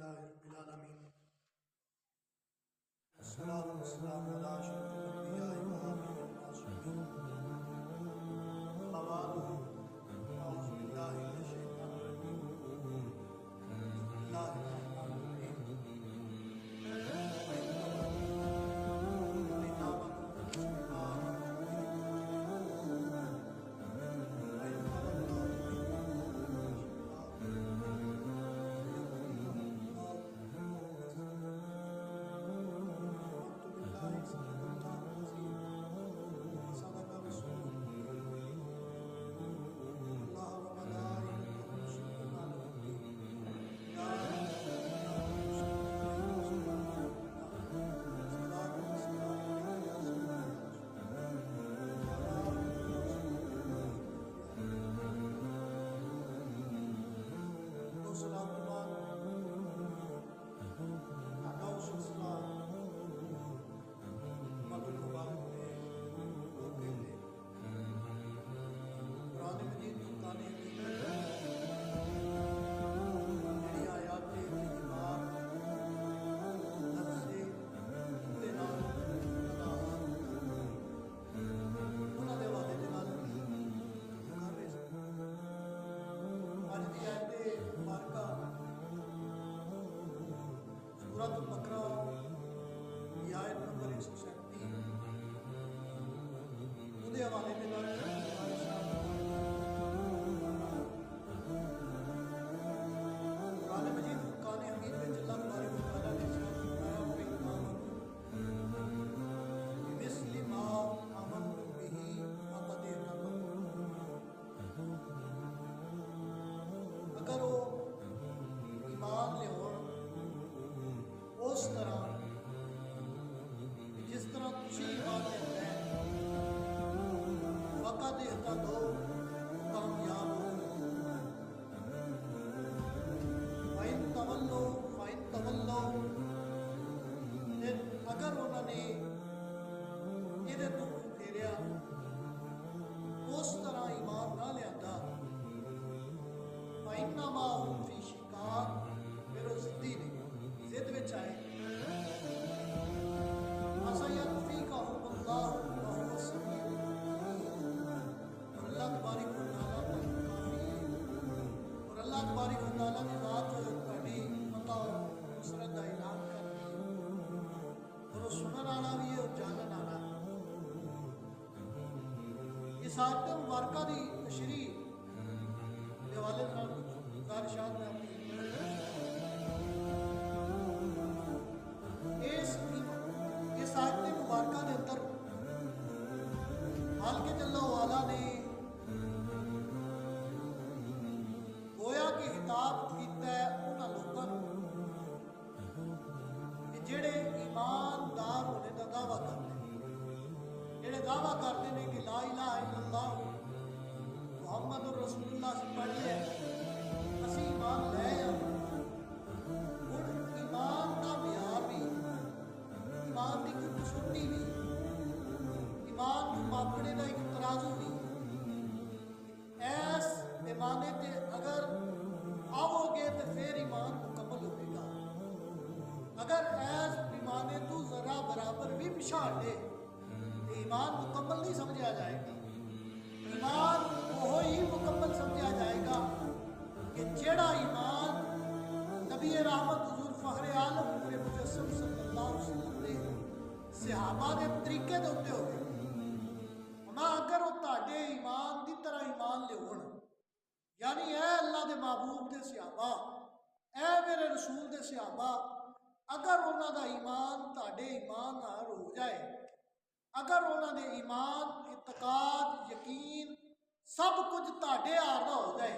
لله رب العالمين والصلاة والسلام على أشرف الأنبياء وإمام المرسلين أما بعد أعوذ بالله من الشيطان الرجيم بسم الله الرحمن الرحيم سورۃ البقرہ کی آیت نمبر 137 ਉਹਦੇ حوالے ਦੇ ਨਾਲ قرآن مجید فرقان حمید ਵਿੱਚ اللہ تبارک و تعالیٰ نے فرمایا بِمِثْلِ مَا آمَنْتُم بِهِ فَقَدْ اهْتَدَوْا اگر وہ ایمان لے اس طرح جس طرح تسی ایمان لے فقط اہتدو کامیاب ہو فَإِن تَوَلَّوْا اگر انہوں نے یہ تو پھیریا اس طرح ایمان نہ لیا فَإِنَّمَا هُمْ فِي شِقَاقٍ پھر وہ ضدی نہیں ضد وچ آئے فَسَيَكْفِيكَهُمُ اللَّهُ وَهُوَ السَّمِيعُ اور اللہ تبارک و تعالیٰ پر کافی ہے اور اللہ تبارک و تعالیٰ کی ذات تہاڈی فتح و نصرت کا اعلان کر رہی ہے اور وہ سنن والا بھی ہے اور جانن والا ہے اس آیت مبارکہ دی تشریح کے حوالے نال گزارشات میں اپنی اس آیت مبارکہ کے اندر حالانکہ جل وعلا نے گویا کہ خطاب کیتا ہے انہاں لوگوں کہ جڑے ایماندار ہونے کا دعویٰ کرتے ہیں جڑے دعویٰ کرتے ہیں کہ لا الہ الا اللہ محمد رسول اللہ سے پڑھ لے اسی ایمان لے ہوں ایمان کا معیار بھی ایمان کی کوئی کسوٹی بھی ایمان کو ماپنے کا ایک ترازو بھی ایس پیمانے تے اگر آو گے تو پھر ایمان مکمل ہوئے گا اگر ایس پیمانے تو ذرا برابر بھی پچھاڑ دے تو ایمان مکمل نہیں سمجھا جائے گا ایمان وہی مکمل سمجھا جائے گا کہ جڑا ایمان نبی رحمت حضور فخر عالم نور مجسم صلی اللہ علیہ وسلم نے صحابہ کے طریقے دے ہوتے ہوئے ہمیں اگر وہ تاڑے ایمان دی طرح ایمان لے ہون یعنی اے اللہ دے محبوب دے صحابہ اے میرے رسول دے صحابہ اگر انہاں دا ایمان تاڑے ایمان نال ہو جائے اگر انہاں دے ایمان اعتقاد یقین سب کچھ تاڑے آردا ہو جائے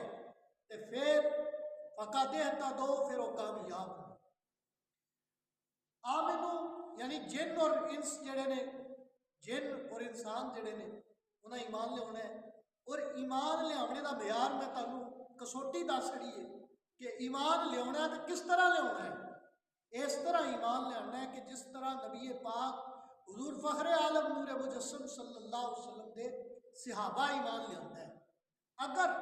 تو پھر فقط اہتدوا پھر وہ کامیاب ہو آمنو یعنی جن اور انس جڑے نے جن اور انسان جڑے نے انہیں ایمان لے ہونا ہے اور ایمان لے آنے کا معیار میں تمہیں کسوٹی دس رہی ہے کہ ایمان لے ہونا ہے تو کس طرح لے ہونا ہے اس طرح ایمان لے آنا ہے کہ جس طرح نبی پاک حضور فخر عالم نور مجسم صلی اللہ علیہ وسلم دے صحابہ ایمان لے آتا ہے اگر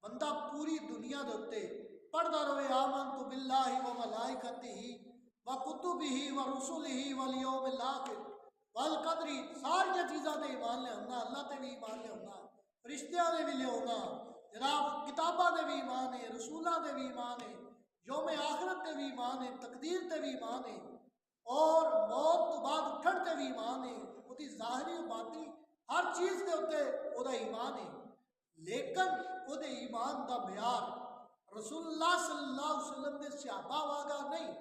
بندہ پوری دنیا دے پڑھتا رہے آمنت باللہ و ملائکتہ و کتبہ و رسلہ والیوم الاخر والقدر، ساری چیزاں تے ایمان لے آنا، اللہ تے بھی ایمان لے آنا، فرشتیاں دے بھی لے آنا، جناب کتاباں دے بھی ایمان ہے، رسولاں دے بھی ایمان ہے، یوم آخرت تے بھی ایمان ہے، تقدیر تے بھی ایمان ہے، اور موت تو بعد اٹھن تے بھی ایمان ہے، وہ دی ظاہری و باطنی ہر چیز دے اوتے او دا ایمان ہے، لیکن او دے ایمان دا معیار رسول اللہ صلی اللہ علیہ وسلم دے صحابہ والا نہیں،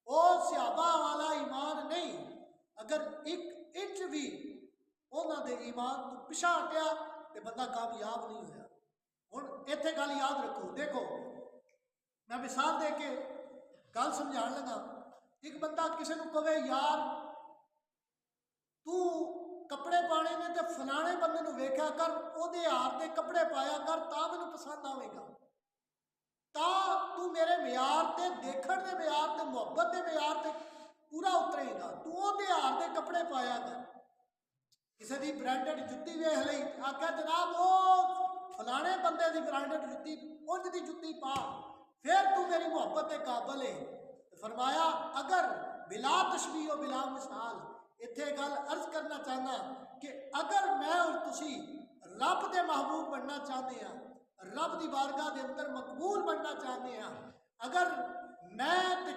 او صحابہ والا ایمان نہیں۔ اگر ایک انچ بھی انہاں دے ایمان تو پچھا ہٹیا تے بندہ کامیاب نہیں ہویا۔ ہن ایتھے گل یاد رکھو، دیکھو میں مثال دے کے گل سمجھان لگا، ایک بندہ کسی نو کہے یار تو کپڑے پانے نے تے فلانے بندے نو ویکھیا کر او دے ہار دے کپڑے پایا کر تا مینوں پسند آوے گا، تا تو میرے معیار تے دیکھن دے معیار تے محبت دے معیار تے پورا اترے گا، تو او دے ہار دے کپڑے پایا کر۔ کسی دی برانڈڈ جتی ویکھ لئی آکھیا جناب او فلانے بندے دی برانڈڈ جتی انج دی جتی پا، پھر تو میری محبت کے قابل ہے۔ فرمایا اگر بلا تشبیہ و بلا مثال، اتھے گل عرض کرنا چاہنا کہ اگر میں اور تسی رب دے محبوب بننا چاہتے ہیں، رب دی بارگاہ دے اندر مقبول بننا چاہتے ہیں، اگر میں تے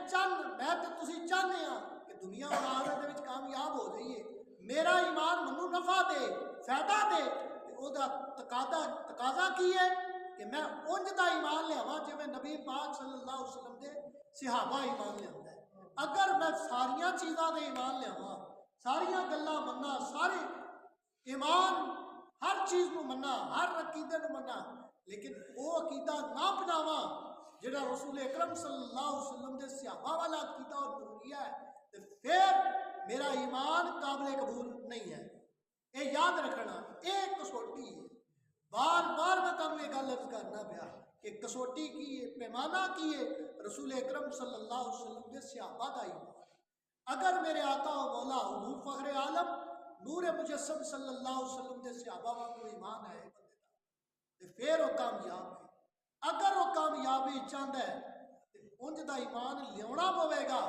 تسی چاہتے ہیں کہ دنیا اور آخرت دے وچ کامیاب ہو جائیے، میرا ایمان منو نفع دے فائدہ دے، او دا تقاضا کی ہے کہ میں انج دا ایمان لیاواں جویں نبی پاک صلی اللہ علیہ وسلم دے صحابہ ایمان لیاوندا ہے۔ اگر میں ساریاں چیزاں دے ایمان لیاواں، ساریاں گلاں مننا، سارے ایمان ہر چیز نو مننا، ہر عقیدے نو مننا، لیکن وہ عقیدہ نہ اپناواں جڑا رسول اکرم صلی اللہ علیہ وسلم دے صحابہ والا عقیدہ اور نظریہ ہے، تو پھر میرا ایمان قابل قبول نہیں ہے۔ یہ یاد رکھنا، یہ کسوٹی ہے۔ بار بار میں تمہیں یہ گل عرض کرنا پیا کہ کسوٹی کی ہے، پیمانہ کی ہے رسول اکرم صلی اللہ علیہ وسلم کے صحابہ کا ایمان۔ اگر میرے آقا و مولا حضور فخر عالم نور مجسم صلی اللہ علیہ وسلم کے صحابہ کو ایمان ہے بندے کا، تو پھر وہ کامیاب ہے۔ اگر وہ کامیابی چاہتا ہے تو انج دا ایمان لیاونا پوے گا،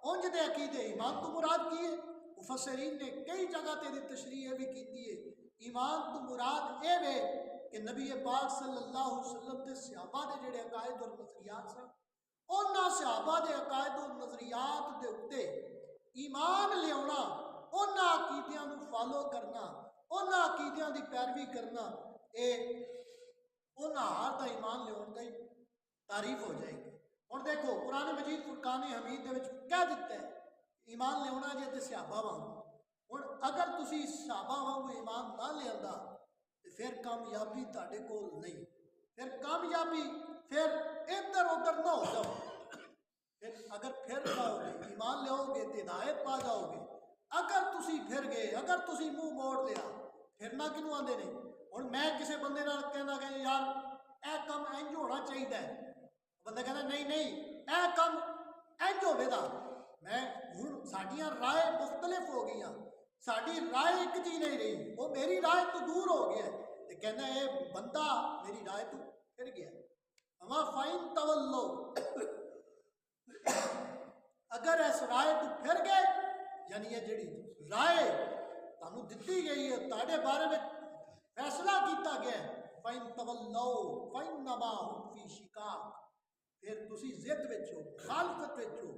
انج دے عقیدے۔ ایمان تو مراد کی ہے؟ مفسرین نے کئی جگہ تیری تشریح بھی کی ہے، ایمان تو مراد اے وے کہ نبی پاک صلی اللہ علیہ وسلم کے صحابہ دے جڑے عقائد اور نظریات سن، انہاں صحابہ دے عقائد اور نظریات دے اوتے ایمان لیاونا، انہاں عقیدیاں نو فالو کرنا، انہاں عقیدیاں دی پیروی کرنا، اے انہاں ہر دا ایمان لیاون دی تعریف ہو جائے گی۔ ہن دیکھو قرآن مجید فرقان حمید دے وچ کہہ دیتا ہے ایمان لیاونا جے تے صحابہ وانگو۔ ہن اگر تسی صحابہ وانگو ایمان نہ لیاندا تے پھر کامیابی تہاڈے کول نہیں، پھر کامیابی پھر ادھر ادھر نہ ہو جاؤ، اگر پھر جاؤ گے ایمان لیاؤ گے تو ہدایت پا جاؤ گے۔ اگر تسی پھر گئے، اگر تسی منہ موڑ لیا، پھرنا کنوں آندے نے؟ ہن میں کسی بندے نال کہنا کہ یار اے کم انج ہونا چاہیے، بندہ کہنا نہیں نہیں اے کم انج ہوے دا، میں ہن ساڈیاں رائے مختلف ہو گئیاں، ساڈی رائے ایک جی نہیں رہی، وہ میری رائے تو دور ہو گیا تے کہنا اے بندہ میری رائے تو پھر گیا۔ اما فائن تولو، اگر اس رائے تو پھر گئے، یعنی یہ جڑی رائے تانوں دتی گئی ہے، تہاڈے بارے میں فیصلہ کیتا گیا ہے، فَإِن تَوَلَّوْا فَإِنَّمَا هُمْ فِي شِقَاقٍ، پھر تسی ضد وچ ہو، مخالفت وچ ہو،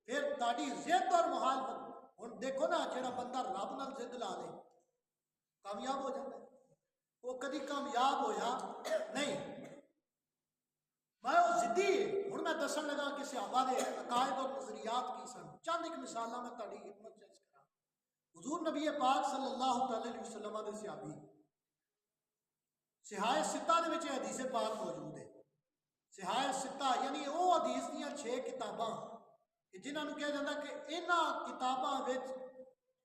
پھر تہاڈی ضد اور مخالفت۔ ہن دیکھو نا جڑا بندہ رب نال ضد لا لے کامیاب ہو جاتا ہے، وہ کدی کامیاب ہویا نہیں۔ میں وہ ضدی ہے۔ ہن میں دسن لگا کہ صحابہ دے عقائد اور نظریات کی سن، چند ایک مثالاں میں تہاڈی خدمت چ عرض کراں۔ حضور نبی پاک صلی اللہ تعالی علیہ وسلم دے صحابی صحاح ستہ دے وچ حدیث پاک موجود ہے۔ صحاح ستہ یعنی وہ حدیث دیاں 6 کتاباں کہ جنہاں نوں کہا جاتا کہ انہاں کتاباں وچ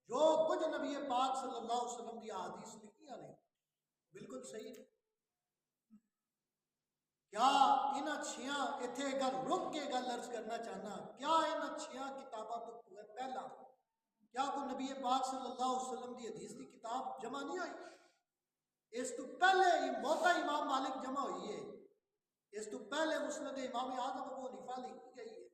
جو کچھ نبی پاک صلی اللہ علیہ وسلم دی احادیث لکھیاں نے بالکل صحیح ہے۔ کیا انہاں 6 اتھے گل رک کے گل عرض کرنا چاہنا، کیا انہاں 6 کتاباں تو پہلا کیا کوئی نبی پاک صلی اللہ علیہ وسلم دی حدیث دی کتاب جمع نہیں ہوئی؟ اس تو پہلے موتا امام مالک جمع ہوئی ہے، اس تو پہلے مسند امام اعظم ابو حنیفہ لکھی گئی ہے.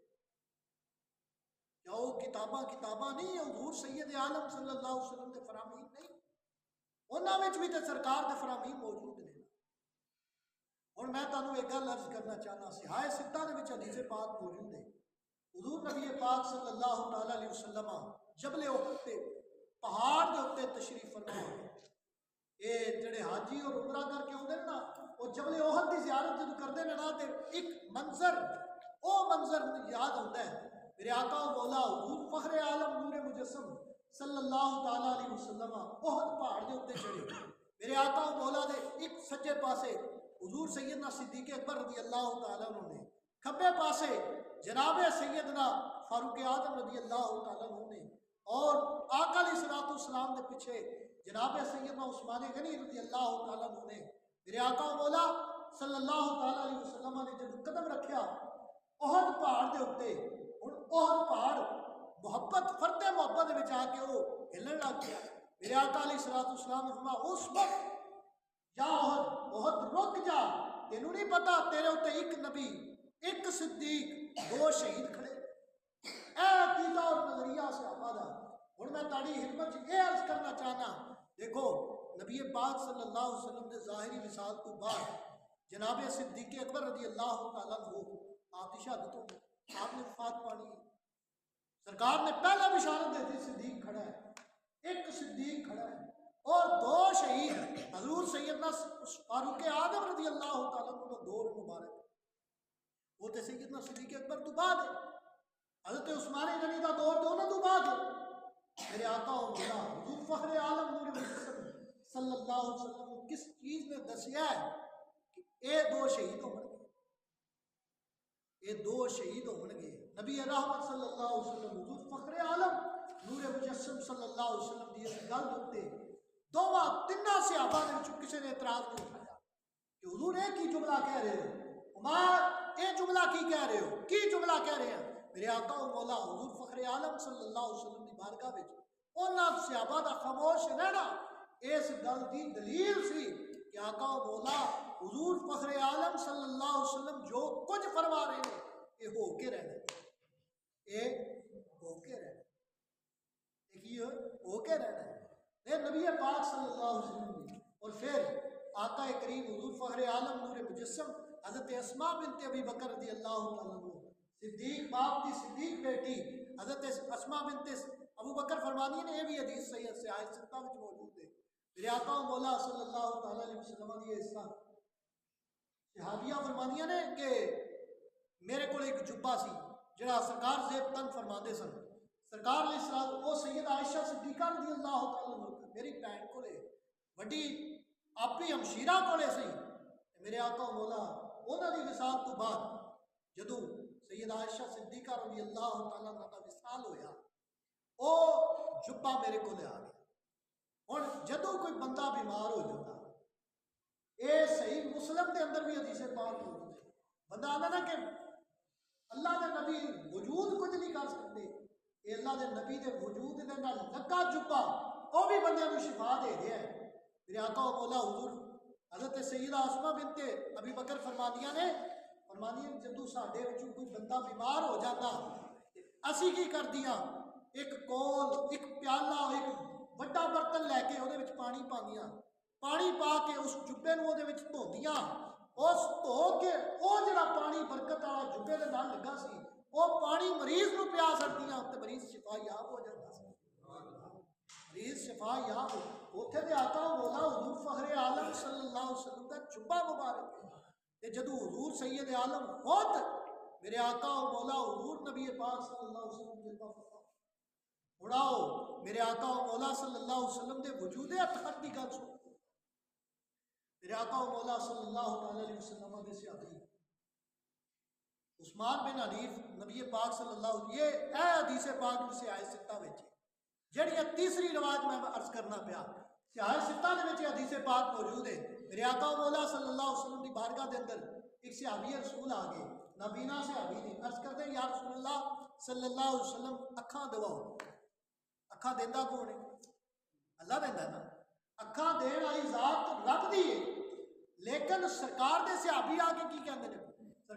کیا وہ کتاباں نہیں ہیں حضور سید عالم صلی اللہ علیہ وسلم کے فرامین نہیں؟ انہاں وچ بھی تے سرکار دے فرامین موجود نے. ہن میں تانوں ایک گل عرض کرنا چاہنا صحیح ستہ دے وچ حدیث پاک موجود ہے. حضور نبی پاک صلی اللہ تعالی علیہ وسلم جبل احد تے پہاڑ دے اوتے تشریف فرما. اے جڑے حاجی اور عمرہ کر کے اوندے نا وہ جبل احد دی زیارت جدوں کردے نے نا تے ایک منظر یاد ہوندا ہے. میرے آقا و مولا حضور فخر عالم نور مجسم صلی اللہ تعالی علیہ وسلم احد پہاڑ دے اوتے چڑھے. میرے آقا و مولا دے ایک سجے پاسے حضور سیدنا صدیق اکبر رضی اللہ تعالی عنہ نے، کھبے پاسے جناب سیدنا فاروق اعظم رضی اللہ تعالی عنہ نے، اور آقا علیہ الصلوۃ والسلام کے پیچھے جناب سیدنا عثمان غنی رضی اللہ تعالی عنہ نے. میرے آقا و مولا صلی اللہ تعالی علیہ وسلم نے جب قدم رکھیا احد پہاڑ دے اوتے، ہن احد پہاڑ محبت فرد محبت وچ آ کے وہ ہلن لگ گیا. میرے آقا علیہ الصلوۃ والسلام نے فرمایا اس وقت جا احد رک جا، تینوں نہیں پتا تیرے اوتے ایک نبی، ایک صدیق، دو شہید کھڑے. اے عقیدہ اور نظریہ صحابہ دا. ہن میں تاڑی خدمت یہ عرض کرنا چاہنا، دیکھو نبی پاک صلی اللہ علیہ وسلم کے ظاہری مثال تو بعد جناب صدیق اکبر رضی اللہ تعالیٰ عنہ آپ کی شہادت ہو گئی، آپ نے وفات پانی. سرکار نے پہلا بشارت دے دی صدیق کھڑا ہے، ایک صدیق کھڑا ہے اور دو شہید حضور سیدنا فاروق اعظم رضی اللہ تعالیٰ عنہ کا دور مبارک. وہ تے سیدنا صدیق اکبر تو بعد ہے، حضرت عثمان غنی کا دور تو انہوں تو بعد ہے. میرے آقا و مولا حضور فخر عالم نور مجسم صلی اللہ علیہ وسلم کو کس چیز نے دسیا ہے کہ اے دو شہید ہون گے، اے دو شہید ہون گے. نبی رحمت صلی اللہ علیہ وسلم حضور فخر عالم نور مجسم صلی اللہ علیہ وسلم دی اس گل ہوتے دوواں تنہ صحابہ نے کسی نے اعتراض نہیں اٹھایا کہ حضور ایک ہی جملہ کہہ رہے ہو، عمر اے جملہ کی کہہ رہے ہو، کی جملہ کہہ رہے ہیں. میرے آقا و مولا حضور فخر عالم صلی اللہ علیہ وسلم کی بارگاہ وچ انہاں صحابہ دا خاموش رہنا اس گل دی دلیل سی کہ آقا و مولا حضور فخر عالم صلی اللہ علیہ وسلم جو کچھ فرما رہے ہیں یہ ہو کے رہنا، یہ ہو کے رہنا، دیکھیے ہو کے رہنا ہے. نبی پاک صلی اللہ علیہ وسلم نے اور پھر آقا کریم حضور فخر عالم نور مجسم حضرت اسماء بنت ابی بکر رضی اللہ تعالیٰ عنہ صدیق باپ کی صدیق بیٹی حضرت اسماء بنت ابو بکر فرمانی نے، یہ بھی حدیث صحیح سے آیت ستہ میں موجود ہے. میرے آقا و مولا صلی اللہ تعالیٰ علیہ وسلم نے یہ حصہ صحابیہ فرمانیاں نے کہ میرے کو ایک جبہ سی جڑا سرکار زیب تن فرماندے سن. سرکار علیہ السلام وہ سید عائشہ صدیقہ رضی اللہ تعالیٰ عنہ میری بہن کو لے وڈی آپی ہمشیرہ کو لے سی. میرے آقا و مولا انہاں دی وصال تو بعد جدوں سید عائشہ صدیقہ رضی اللہ تعالیٰ عنہ کا وصال ہویا او جبہ میرے کو لے آ گیا. ہن جدوں کوئی بندہ بیمار ہو جاتا، اے صحیح مسلم دے اندر بھی حدیث پاک موجود ہے، بندہ آنا نا کہ اللہ دے نبی وجود کچھ نہیں کر سکتے، اے اللہ دے نبی دے وجود دے نال لگا جبہ وہ بھی بندے کو شفا دے رہا ہے. میرے آقا و مولا حضور حضرت سیدہ اسماء بنت ابی بکر فرمانیاں نے جدوں ساڈے وچوں کوئی بندہ بیمار ہو جاتا اسی کی کردیاں ایک کول ایک پیالہ ایک بڑا برتن لے کے وہ پانی پاندیاں، پانی پا کے اس جبے نو وہ دھوندیاں، اس دھو کے وہ جڑا پانی برکت والا جبے دے نال لگا سی وہ پانی مریض نو پیا سکدیاں تے مریض شفا یاب ہو جاتا سی. مریض شفا یاب اوتھے دے آقا و مولا حضور فخر عالم صلی اللہ علیہ وسلم کا جبہ مبارک ہے. تے جدوں حضور سید عالم خود میرے آقا و مولا حضور نبی پاک صلی اللہ علیہ وسلم جلوہ فرما اڑاؤ میرے آقا و مولا صلی اللہ علیہ وسلم دے وجود اطہر دی گل سن. میرے آقا و مولا صلی اللہ علیہ وسلم دے صحابی عثمان بن حنیف نبی پاک صلی اللہ علیہ وسلم یہ اے حدیث پاک میں سے آئے ستہ وچ جڑی تیسری روایت میں عرض کرنا پیا سیاہ ستہ دے وچ حدیث پاک موجود ہے. میرے آقا و مولا صلی اللہ علیہ وسلم دی بارگاہ دے اندر ایک صحابی رسول آ گئے، نابینا صحابی نے عرض کرتے ہیں یا رسول اللہ صلی اللہ علیہ وسلم اکھاں دواؤ. اکھاں دیندا کون ہے؟ اللہ دیندا نا. اکھاں دین والی ذات رب دی ہے، لیکن سرکار دے صحابی آ کے کی کہندے نے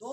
2